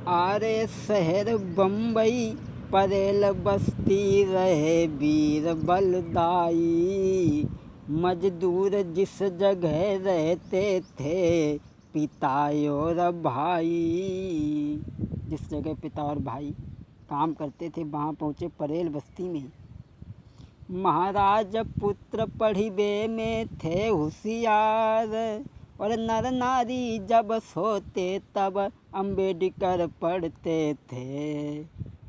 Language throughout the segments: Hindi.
आरे शहर बम्बई परेल बस्ती रहे वीर बलदाई। मजदूर जिस जगह रहते थे पिता और भाई, जिस जगह पिता और भाई काम करते थे वहाँ पहुँचे परेल बस्ती में। महाराज पुत्र पढ़िबे में थे होशियार, और नर नारी जब सोते तब अम्बेडकर पढ़ते थे।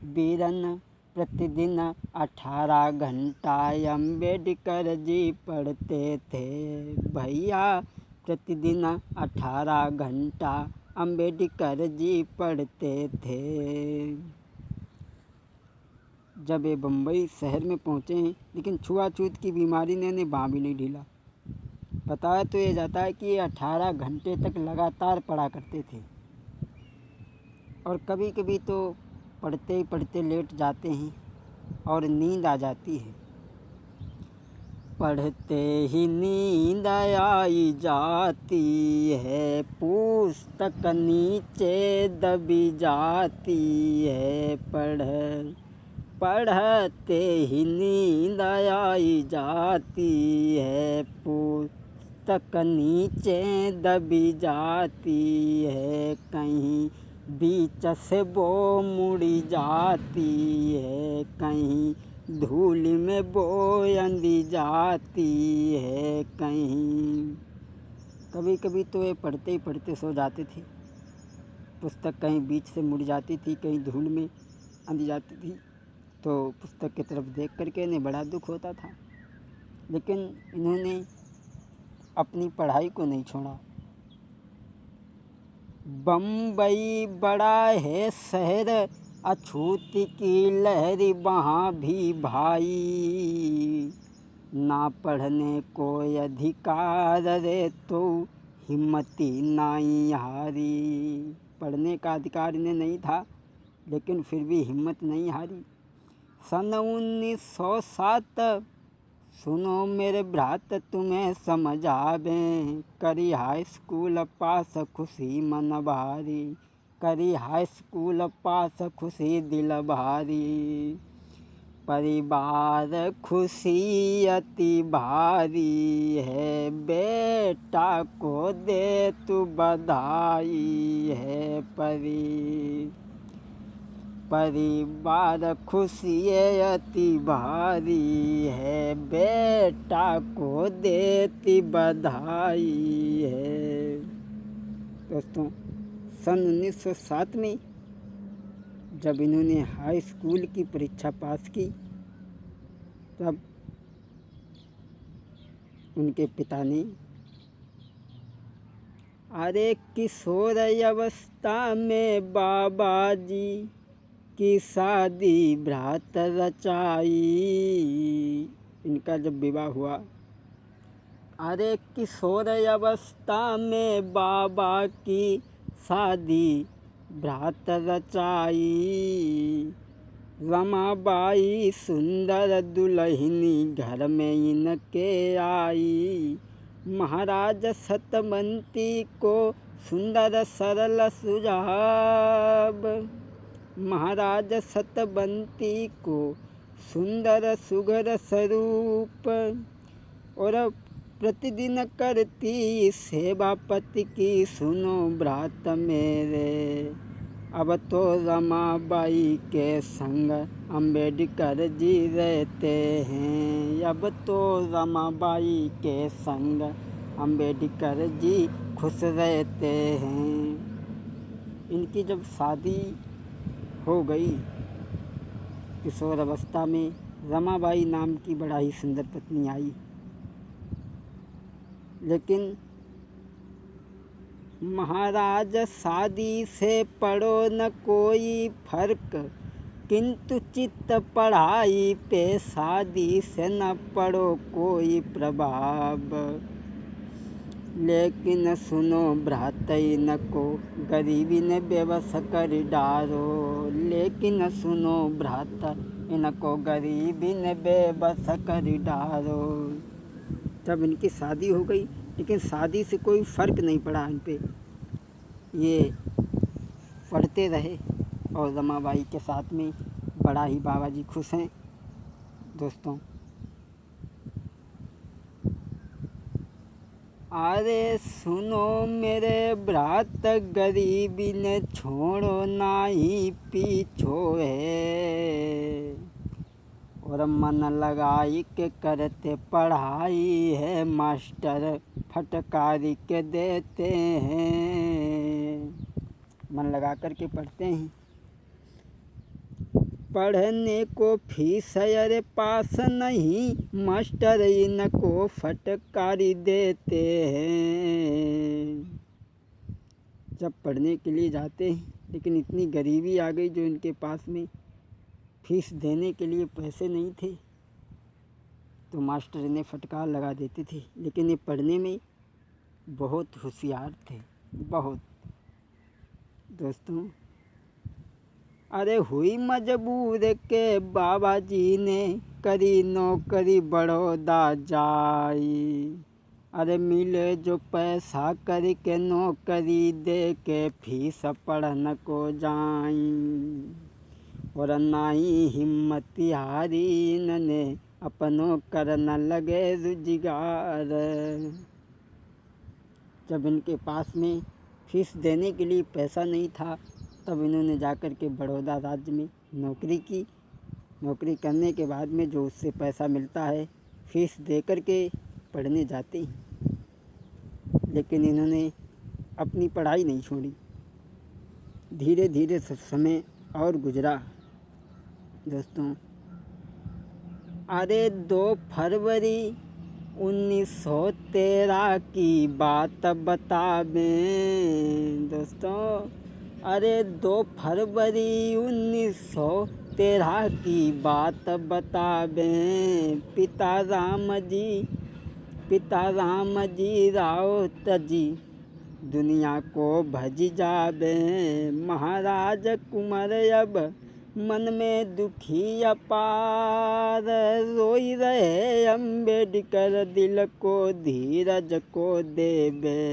बीरन प्रतिदिन 18 घंटा अम्बेडकर जी पढ़ते थे। भैया प्रतिदिन 18 घंटा अम्बेडकर जी पढ़ते थे। जब ये बम्बई शहर में पहुँचे हैं, लेकिन छुआछूत की बीमारी ने इन्हें बाँह भी नहीं ढीला। बताया तो ये जाता है कि ये 18 घंटे तक लगातार पढ़ा करते थे, और कभी कभी तो पढ़ते ही पढ़ते लेट जाते हैं और नींद आ जाती है। पढ़ते ही नींद आई जाती है, पुस्तक नीचे दबी जाती है। पढ़ते ही नींद आई जाती है, पुस्तक नीचे दबी जाती है। कहीं बीच से वो मुड़ी जाती है, कहीं धूल में वो अंधी जाती है। कभी कभी तो ये पढ़ते ही पढ़ते सो जाते थे। पुस्तक कहीं बीच से मुड़ जाती थी, कहीं धूल में अंधी जाती थी, तो पुस्तक की तरफ देख करके इन्हें बड़ा दुख होता था। लेकिन इन्होंने अपनी पढ़ाई को नहीं छोड़ा। बम्बई बड़ा है शहर, अछूत की लहरी वहाँ भी भाई। ना पढ़ने को अधिकार रे तो हिम्मती नहीं हारी। पढ़ने का अधिकार इन्हें नहीं था, लेकिन फिर भी हिम्मत नहीं हारी। सन 1907 सुनो मेरे भ्रात तुम्हें समझ आवे, करी हाई स्कूल पास खुशी मन भारी। करी हाई स्कूल पास खुशी दिल भारी। परिवार खुशी अति भारी है, बेटा को दे तू बधाई है। परिवार खुशी अति भारी है, बेटा को देती बधाई है। दोस्तों, सन 1907 में जब इन्होंने हाई स्कूल की परीक्षा पास की, तब उनके पिता ने अरे किशोर अवस्था में बाबा जी की शादी भ्रात रचाई। इनका जब विवाह हुआ, अरे किशोर अवस्था में बाबा की शादी भ्रात रचाई। रमाबाई सुंदर दुल्हनी घर में इनके आई। महाराज सतवंती को सुंदर सरल सुझाव। महाराज सतवंती को सुंदर सुघर स्वरूप, और प्रतिदिन करती सेवा पति की सुनो भ्रात मेरे। अब तो रमाबाई के संग अम्बेडकर जी रहते हैं। अब तो रमाबाई के संग अम्बेडकर जी खुश रहते हैं। इनकी जब शादी हो गई किशोर अवस्था में, रमाबाई नाम की बड़ा ही सुंदर पत्नी आई। लेकिन महाराज शादी से पड़ो न कोई फर्क, किंतु चित्त पढ़ाई पे शादी से न पड़ो कोई प्रभाव। लेकिन सुनो भ्रात इनको गरीबी ने बेबस कर डालो। लेकिन सुनो भ्रात इनको गरीबी ने बेबस कर डालो। तब इनकी शादी हो गई, लेकिन शादी से कोई फ़र्क नहीं पड़ा इन पे। ये पढ़ते रहे और रमाबाई के साथ में बड़ा ही बाबा जी खुश हैं। दोस्तों, अरे सुनो मेरे भ्रात, गरीबी ने छोड़ो नाही पीछो है, और मन लगाई के करते पढ़ाई है, मास्टर फटकारी के देते हैं। मन लगा कर के पढ़ते हैं। पढ़ने को फीस अरे पास नहीं, मास्टर इनको फटकारी देते हैं। जब पढ़ने के लिए जाते हैं लेकिन इतनी गरीबी आ गई जो इनके पास में फीस देने के लिए पैसे नहीं थे, तो मास्टर इन्हें फटकार लगा देते थे। लेकिन ये पढ़ने में बहुत होशियार थे, बहुत। दोस्तों, अरे हुई मजबूर के बाबा जी ने करी नौकरी बड़ौदा जाई, अरे मिले जो पैसा करके नौकरी दे के फीस पढ़न को जाई, और नाई हिम्मत हारी इन्होंने अपनों करन लगे रुजगार। जब इनके पास में फीस देने के लिए पैसा नहीं था, तब इन्होंने जाकर के बड़ौदा राज्य में नौकरी की। नौकरी करने के बाद में जो उससे पैसा मिलता है, फीस दे कर के पढ़ने जाते हैं। लेकिन इन्होंने अपनी पढ़ाई नहीं छोड़ी। धीरे धीरे समय और गुजरा। दोस्तों, अरे 2 फरवरी 1913 की बात बतावें। दोस्तों, अरे 2 फरवरी 1913 की बात बतावें, पिता राम जी राउत जी दुनिया को भज जावें। महाराज कुंवर अब मन में दुखी अपार, रोई रहे अम्बेडकर दिल को धीरज को देवे।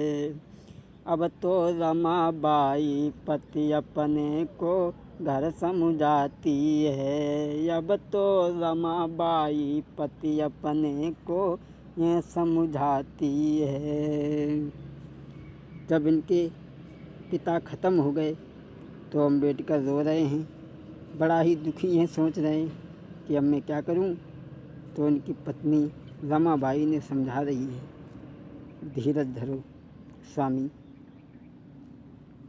अब तो रमाबाई पति अपने को घर समझाती है, अब तो रमाबाई पति अपने को ये समझाती है। जब इनके पिता ख़त्म हो गए तो अम्बेडकर रो रहे हैं, बड़ा ही दुखी हैं, सोच रहे हैं कि अब मैं क्या करूं। तो इनकी पत्नी रमाबाई ने समझा रही है, धीरज धरो स्वामी।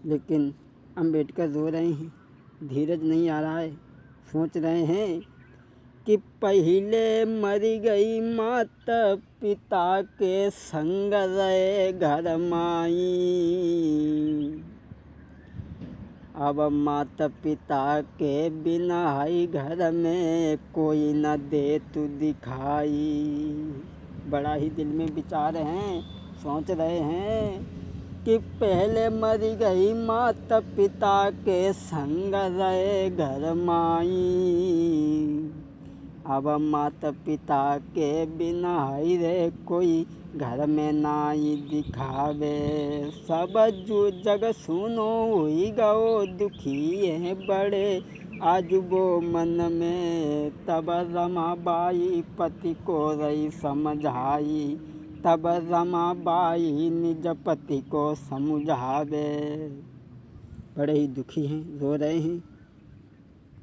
लेकिन अम्बेडकर रो रहे हैं, धीरज नहीं आ रहा है। सोच रहे हैं कि पहले मरी गई माता पिता के संग रहे घर माई, अब माता पिता के बिना ही घर में कोई न दे तू दिखाई। बड़ा ही दिल में विचार हैं, सोच रहे हैं कि पहले मरी गई माता पिता के संग रहे घर माई, अब माता पिता के बिना ही रे कोई घर में नाई दिखावे। सब जो जग सुनो हुई गओ दुखी है बड़े आज वो मन में, तब रमाबाई पति को रही समझाई, तब रमाबाई निज पति को समझावे। बड़े ही दुखी हैं, रो रहे हैं,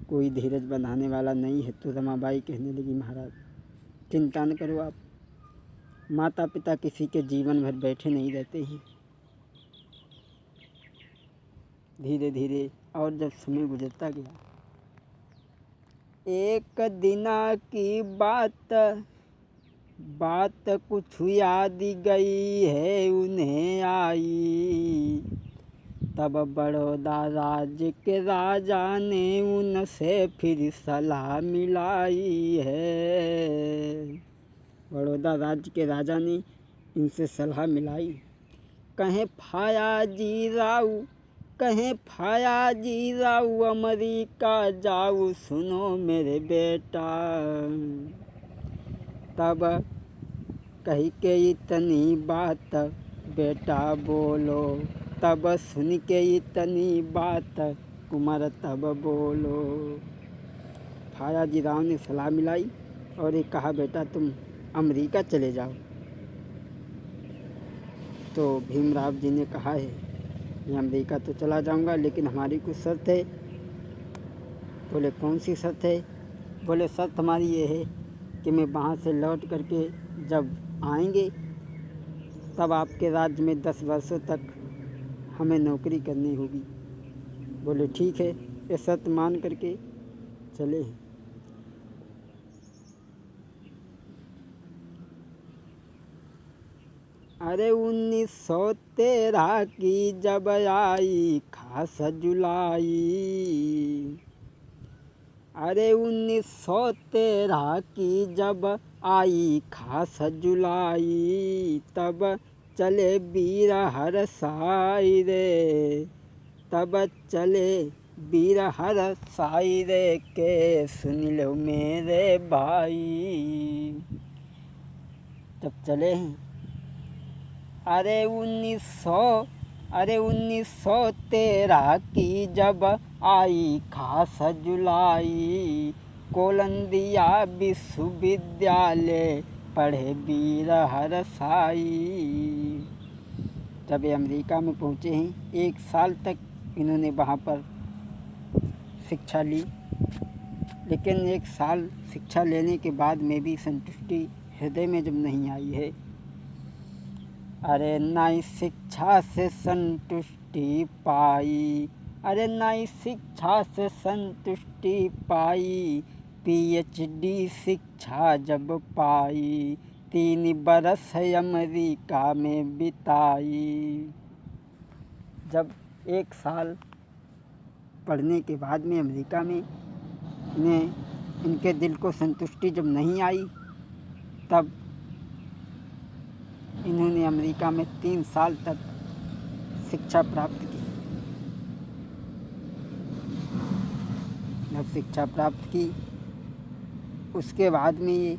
कोई धीरज बंधाने वाला नहीं है। तो रमाबाई कहने लगी, महाराज चिंता न करो आप, माता पिता किसी के जीवन भर बैठे नहीं रहते हैं। धीरे धीरे और जब समय गुजरता गया, एक दिना की बात कुछ याद गई है उन्हें आई, तब बड़ौदा राज्य के राजा ने उनसे फिर सलाह मिलाई है। बड़ौदा राज्य के राजा ने इनसे सलाह मिलाई। कहें फाया जी राऊ अमेरिका जाऊ, सुनो मेरे बेटा। तब कही के इतनी बात बेटा बोलो, तब सुन के इतनी बात कुंवर तब बोलो। फायाजी राव ने सलाह मिलाई और एक कहा, बेटा तुम अमेरिका चले जाओ। तो भीमराव जी ने कहा है कि अमेरिका तो चला जाऊंगा, लेकिन हमारी कुछ शर्त है। बोले कौन सी शर्त है? बोले शर्त हमारी ये है कि मैं वहाँ से लौट करके जब आएंगे तब आपके राज्य में 10 वर्षों तक हमें नौकरी करनी होगी। बोले ठीक है, ये शर्त मान करके चले हैं। अरे 1913 की जब आई खास जुलाई, अरे 1913 की जब आई खास जुलाई, तब चले वीर हर साई रे, तब चले वीर हर साई रे के सुन लो मेरे भाई। तब चले हैं। अरे 1913 की जब आई खास जुलाई, कोलंबिया विश्वविद्यालय पढ़े वीर हर साई। जब ये अमेरिका में पहुँचे हैं 1 साल तक इन्होंने वहाँ पर शिक्षा ली, लेकिन 1 साल शिक्षा लेने के बाद में भी संतुष्टि हृदय में जब नहीं आई है। अरे नई शिक्षा से संतुष्टि पाई, अरे नई शिक्षा से संतुष्टि पाई, PhD शिक्षा जब पाई, 3 बरस अमेरिका में बिताई। जब 1 साल पढ़ने के बाद में अमेरिका में इनके दिल को संतुष्टि जब नहीं आई, तब इन्होंने अमेरिका में 3 साल तक शिक्षा प्राप्त की। जब शिक्षा प्राप्त की उसके बाद में ये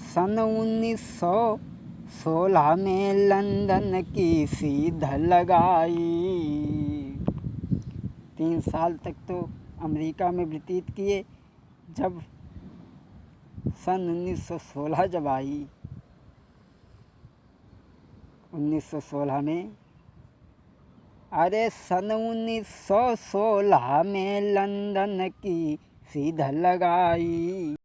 सन 1916 में लंदन की सीध लगाई। 3 साल तक तो अमेरिका में व्यतीत किए। जब सन 1916 जब आई, 1916 में, अरे सन 1916 में लंदन की सीध लगाई।